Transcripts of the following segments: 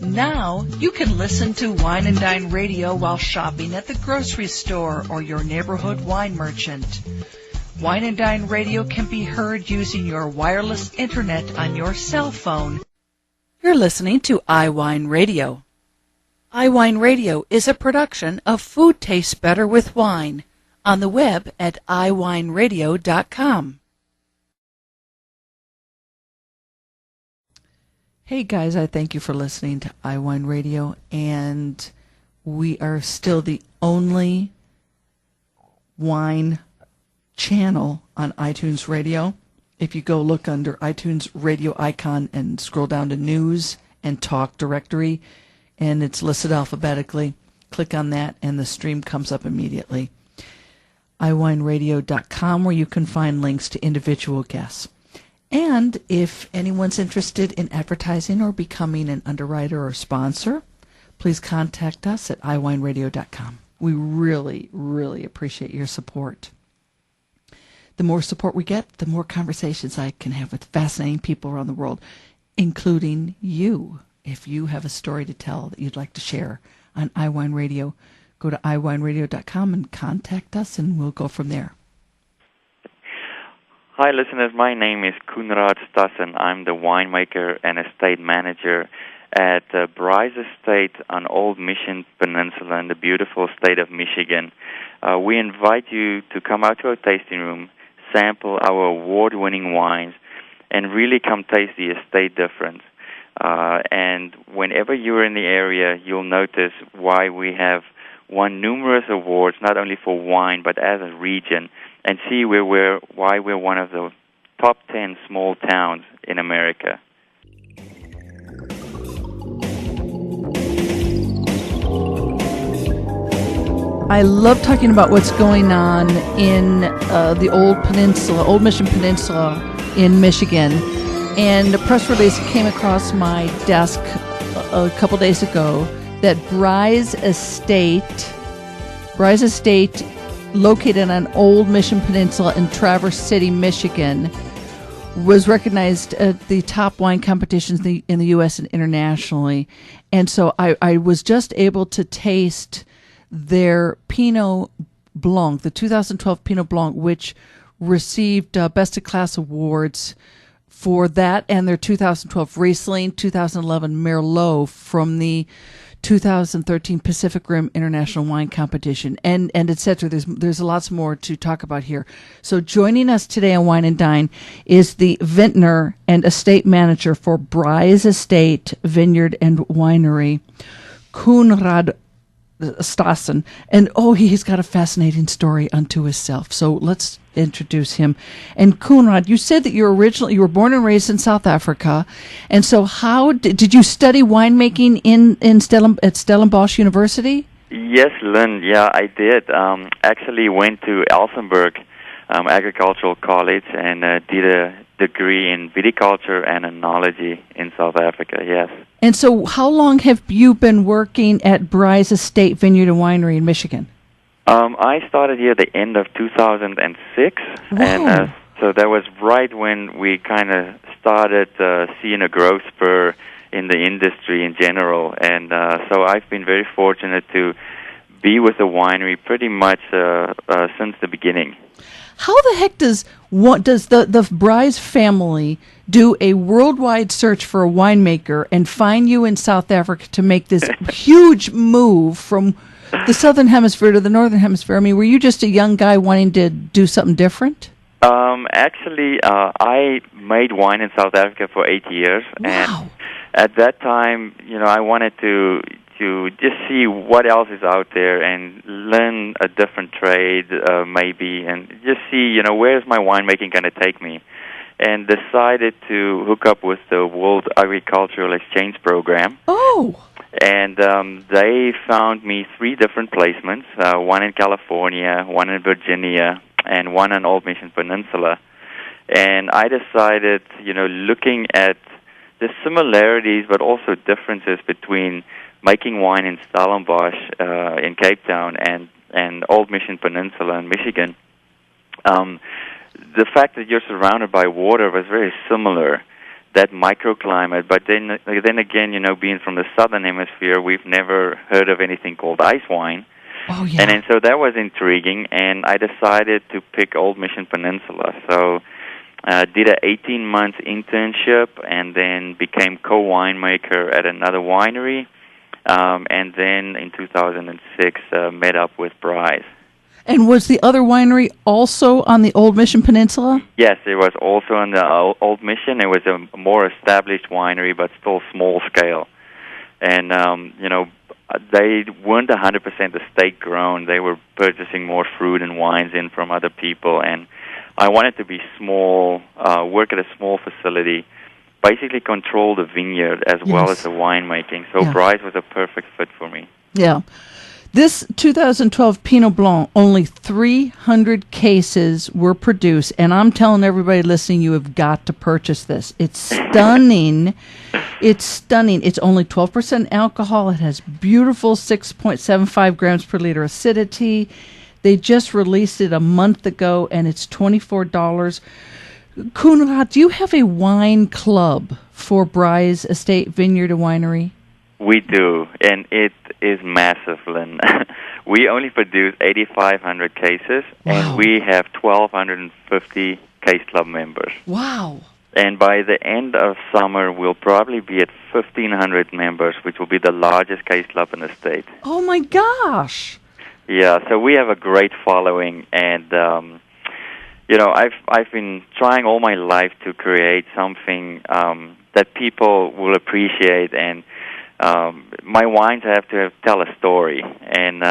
Now you can listen to Wine and Dine Radio while shopping at the grocery store or your neighborhood wine merchant. Wine and Dine Radio can be heard using your wireless internet on your cell phone. You're listening to iWineRadio. iWineRadio is a production of Food Tastes Better with Wine on the web at iWineRadio.com. Hey guys, I thank you for listening to iWineRadio, and we are still the only wine channel on iTunes Radio. If you go look under iTunes Radio icon and scroll down to News and Talk Directory, and it's listed alphabetically, click on that and the stream comes up immediately. iWineRadio.com, where you can find links to individual guests. And if anyone's interested in advertising or becoming an underwriter or sponsor, please contact us at iWineRadio.com. We really, really appreciate your support. The more support we get, the more conversations I can have with fascinating people around the world, including you. If you have a story to tell that you'd like to share on iWine Radio, go to iWineRadio.com and contact us, and we'll go from there. Hi, listeners. My name is Coenraad Stassen. I'm the winemaker and estate manager at Brys Estate on Old Mission Peninsula in the beautiful state of Michigan. We invite you to come out to our tasting room, sample our award-winning wines, and really come taste the estate difference. And whenever you're in the area, you'll notice why we have won numerous awards, not only for wine, but as a region, and see why we're one of the top 10 small towns in America. I love talking about what's going on in the Old Mission Peninsula in Michigan. And a press release came across my desk a couple days ago that Brys Estate, located on Old Mission Peninsula in Traverse City, Michigan, was recognized at the top wine competitions in the U.S. and internationally. And so I was just able to taste their Pinot Blanc, the 2012 Pinot Blanc, which received Best of Class awards for that and their 2012 Riesling, 2011 Merlot from the 2013 Pacific Rim International Wine Competition, and et cetera. There's lots more to talk about here. So joining us today on Wine and Dine is the vintner and estate manager for Brys Estate Vineyard and Winery, Coenraad Stassen. And he's got a fascinating story unto himself. So let's introduce him. And Coenraad, you said that you were born and raised in South Africa. And so how did you study winemaking at Stellenbosch University? Yes, Lynn. Yeah, I did. Actually went to Elsenburg Agricultural College and did a degree in viticulture and enology in South Africa, yes. And so how long have you been working at Brys Estate Vineyard and Winery in Michigan? I started here at the end of 2006, and so that was right when we kind of started seeing a growth spur in the industry in general. And so I've been very fortunate to be with the winery pretty much since the beginning. How the heck does the Brys family do a worldwide search for a winemaker and find you in South Africa to make this huge move from the southern hemisphere to the northern hemisphere? I mean, were you just a young guy wanting to do something different? Actually, I made wine in South Africa for 8 years. Wow. And at that time, I wanted to just see what else is out there and learn a different trade, maybe, and just see, where's my winemaking going to take me. And decided to hook up with the World Agricultural Exchange Program. Oh! And they found me 3 different placements, one in California, one in Virginia, and one on Old Mission Peninsula. And I decided, looking at the similarities but also differences between making wine in Stellenbosch in Cape Town and Old Mission Peninsula in Michigan, the fact that you're surrounded by water was very similar. that microclimate. But then again, being from the southern hemisphere, we've never heard of anything called ice wine. Oh, yeah. And then so that was intriguing, and I decided to pick Old Mission Peninsula. So did an 18-month internship, and then became co-winemaker at another winery. And then in 2006, met up with Brys. And was the other winery also on the Old Mission Peninsula? Yes, it was also on the Old Mission. It was a more established winery, but still small scale. And, they weren't 100% estate grown. They were purchasing more fruit and wines in from other people. And I wanted to be small, work at a small facility, basically control the vineyard as well as the winemaking. So Brys was a perfect fit for me. Yeah. This 2012 Pinot Blanc, only 300 cases were produced, and I'm telling everybody listening, you have got to purchase this. It's stunning. It's stunning. It's only 12% alcohol. It has beautiful 6.75 grams per liter acidity. They just released it a month ago, and it's $24. Coenraad, do you have a wine club for Brys Estate Vineyard and Winery? We do, and it is massive, Lynn. We only produce 8,500 cases, and we have 1,250 case club members. Wow. And by the end of summer, we'll probably be at 1,500 members, which will be the largest case club in the state. Oh, my gosh. Yeah, so we have a great following, and, I've been trying all my life to create something that people will appreciate, and my wines have to tell a story, and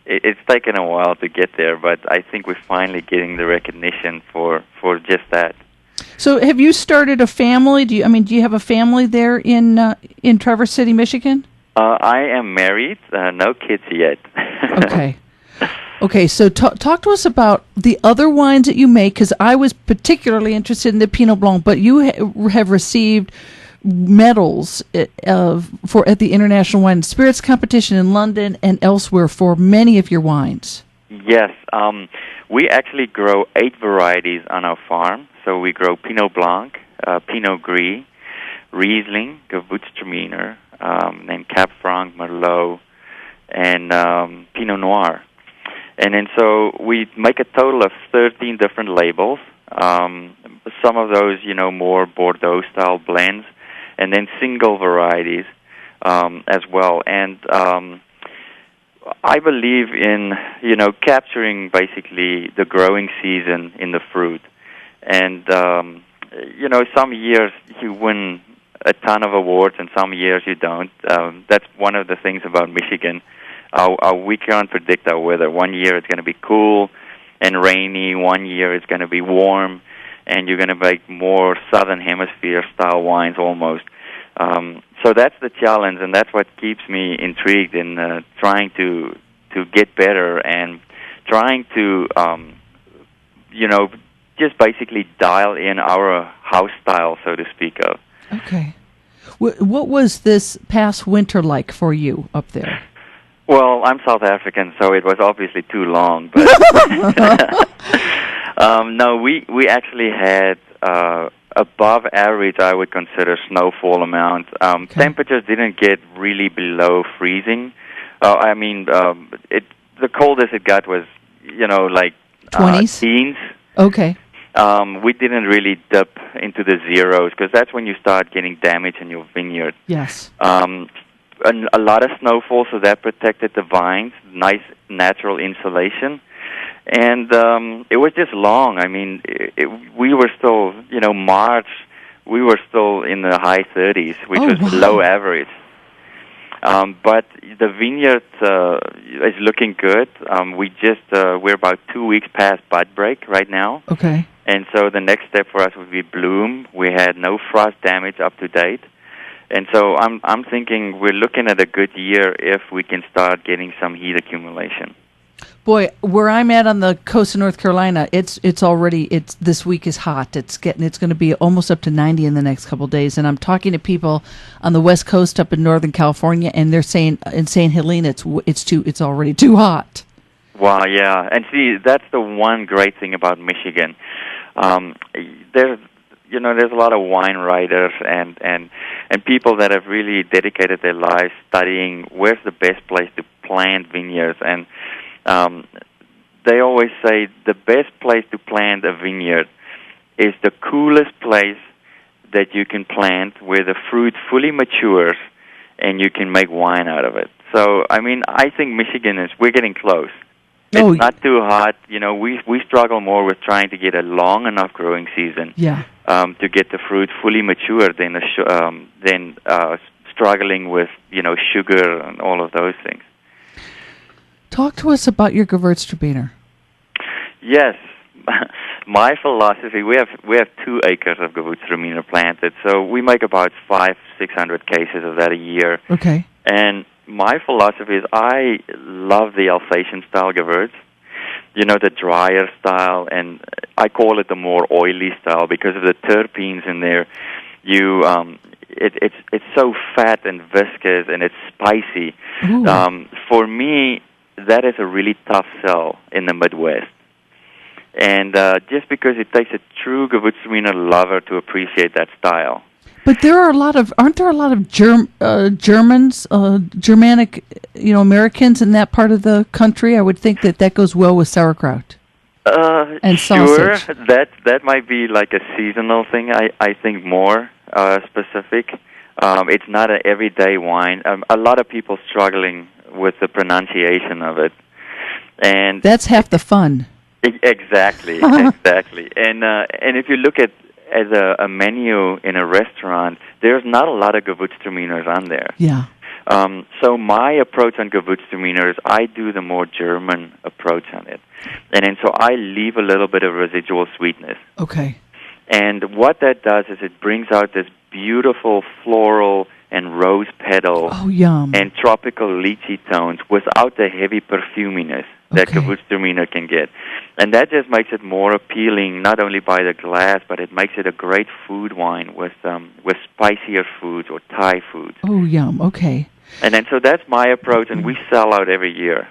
it's taken a while to get there, but I think we're finally getting the recognition for just that. So, have you started a family? Do you have a family there in Traverse City, Michigan? I am married, no kids yet. Okay. So, talk to us about the other wines that you make, because I was particularly interested in the Pinot Blanc, but you have received medals at the International Wine and Spirits Competition in London and elsewhere for many of your wines. Yes, we actually grow 8 varieties on our farm. So we grow Pinot Blanc, Pinot Gris, Riesling, Gewürztraminer, named Cab Franc, Merlot, and Pinot Noir. And then so we make a total of 13 different labels. Some of those, more Bordeaux-style blends, and then single varieties as well. And I believe in, capturing basically the growing season in the fruit. And, some years you win a ton of awards and some years you don't. That's one of the things about Michigan. We can't predict our weather. One year it's going to be cool and rainy. One year it's going to be warm. And you're going to make more southern hemisphere style wines almost. So that's the challenge, and that's what keeps me intrigued in trying to get better and trying to, just basically dial in our house style, so to speak of. Okay. What was this past winter like for you up there? Well, I'm South African, so it was obviously too long. But no, we actually had above average, I would consider, snowfall amount. Temperatures didn't get really below freezing. The coldest it got was, 20s? Teens. Okay. We didn't really dip into the zeros because that's when you start getting damage in your vineyard. Yes. A lot of snowfall, so that protected the vines, nice natural insulation. And it was just long. We were still, March, we were still in the high 30s, which was below average. But the vineyard is looking good. We're about 2 weeks past bud break right now. Okay. And so the next step for us would be bloom. We had no frost damage up to date. And so I'm thinking we're looking at a good year if we can start getting some heat accumulation. Boy, where I'm at on the coast of North Carolina, it's this week is hot. It's going to be almost up to 90 in the next couple of days. And I'm talking to people on the West Coast up in Northern California, and they're saying in St. Helena it's already too hot. Wow, yeah. And see, that's the one great thing about Michigan. there's a lot of wine writers and people that have really dedicated their lives studying where's the best place to plant vineyards. And they always say the best place to plant a vineyard is the coolest place that you can plant where the fruit fully matures and you can make wine out of it. So, I think Michigan we're getting close. It's not too hot. We struggle more with trying to get a long enough growing season to get the fruit fully mature than struggling with, sugar and all of those things. Talk to us about your Gewürztraminer. Yes. My philosophy, we have 2 acres of Gewürztraminer planted, so we make about 500-600 cases of that a year. Okay. And my philosophy is I love the Alsatian-style Gewürz, the drier style, and I call it the more oily style because of the terpenes in there. It's so fat and viscous, and it's spicy. For me, that is a really tough sell in the Midwest. And just because it takes a true Gewürztraminer lover to appreciate that style. But aren't there a lot of Germans, Germanic, Americans in that part of the country? I would think that goes well with sauerkraut. And sure, sausage. that might be like a seasonal thing. I think more specific. It's not an everyday wine. A lot of people struggling with the pronunciation of it, and that's half the fun. Exactly. And if you look at as a menu in a restaurant, there's not a lot of Gewürztraminers on there. Yeah. So my approach on Gewürztraminer is I do the more German approach on it, and so I leave a little bit of residual sweetness. Okay. And what that does is it brings out this beautiful floral and rose petal and tropical lychee tones without the heavy perfuminess that Gewürztraminer can get. And that just makes it more appealing, not only by the glass, but it makes it a great food wine with spicier foods or Thai foods. Oh, yum. Okay. And then so that's my approach, and we sell out every year.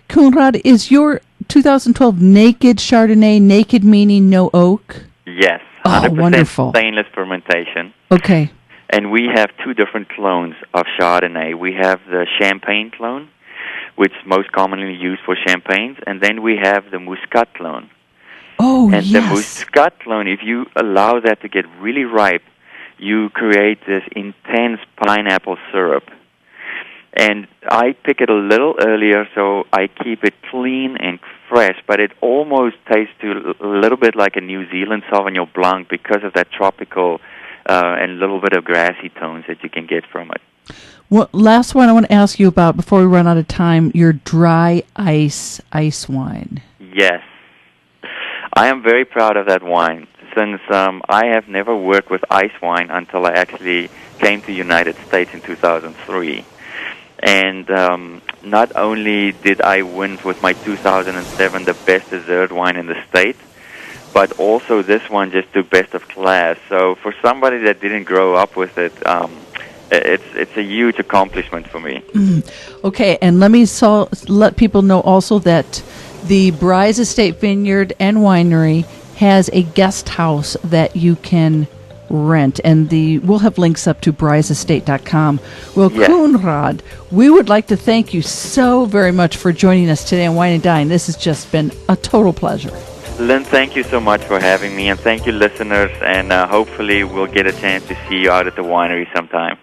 Coenraad, is your 2012 Naked Chardonnay, naked meaning no oak? Yes. 100% wonderful. Stainless fermentation. Okay. And we have 2 different clones of Chardonnay. We have the Champagne clone, which is most commonly used for champagnes, and then we have the Muscat clone. Oh, and yes. The Muscat clone, if you allow that to get really ripe, you create this intense pineapple syrup. And I pick it a little earlier, so I keep it clean and fresh, but it almost tastes a little bit like a New Zealand Sauvignon Blanc because of that tropical and a little bit of grassy tones that you can get from it. Well, last one I want to ask you about before we run out of time, your dry ice wine. Yes. I am very proud of that wine since I have never worked with ice wine until I actually came to the United States in 2003. And not only did I win with my 2007 the best dessert wine in the state, but also this one just took best of class. So for somebody that didn't grow up with it, it's a huge accomplishment for me. Okay, and let me let people know also that the Brys Estate Vineyard and Winery has a guest house that you can rent, and we'll have links up to brysestate.com. Well, yes. Coenraad, we would like to thank you so very much for joining us today on Wine and Dine. This has just been a total pleasure. Lynn, thank you so much for having me, and thank you, listeners, and hopefully we'll get a chance to see you out at the winery sometime.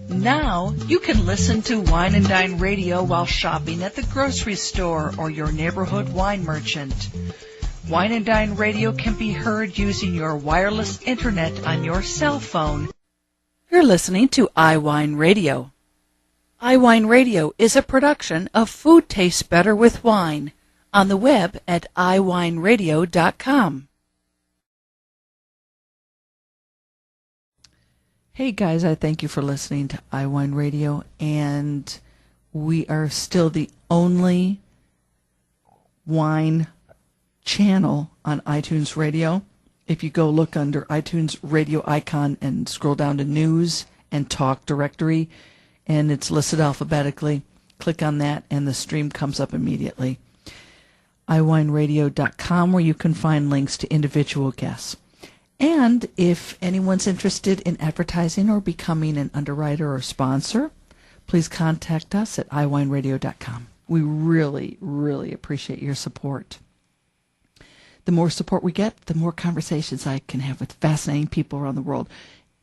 Now you can listen to Wine and Dine Radio while shopping at the grocery store or your neighborhood wine merchant. Wine and Dine Radio can be heard using your wireless internet on your cell phone. You're listening to iWineRadio. iWineRadio is a production of Food Tastes Better with Wine on the web at iWineRadio.com. Hey guys, I thank you for listening to iWineRadio, and we are still the only wine channel on iTunes Radio. If you go look under iTunes radio icon and scroll down to news and talk directory, and it's listed alphabetically, click on that and the stream comes up immediately. iWineRadio.com, where you can find links to individual guests. And if anyone's interested in advertising or becoming an underwriter or sponsor, please contact us at iWineRadio.com. We really, really appreciate your support. The more support we get, the more conversations I can have with fascinating people around the world,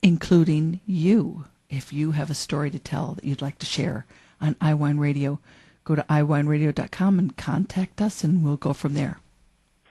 including you. If you have a story to tell that you'd like to share on iWine Radio, go to iWineRadio.com and contact us, and we'll go from there.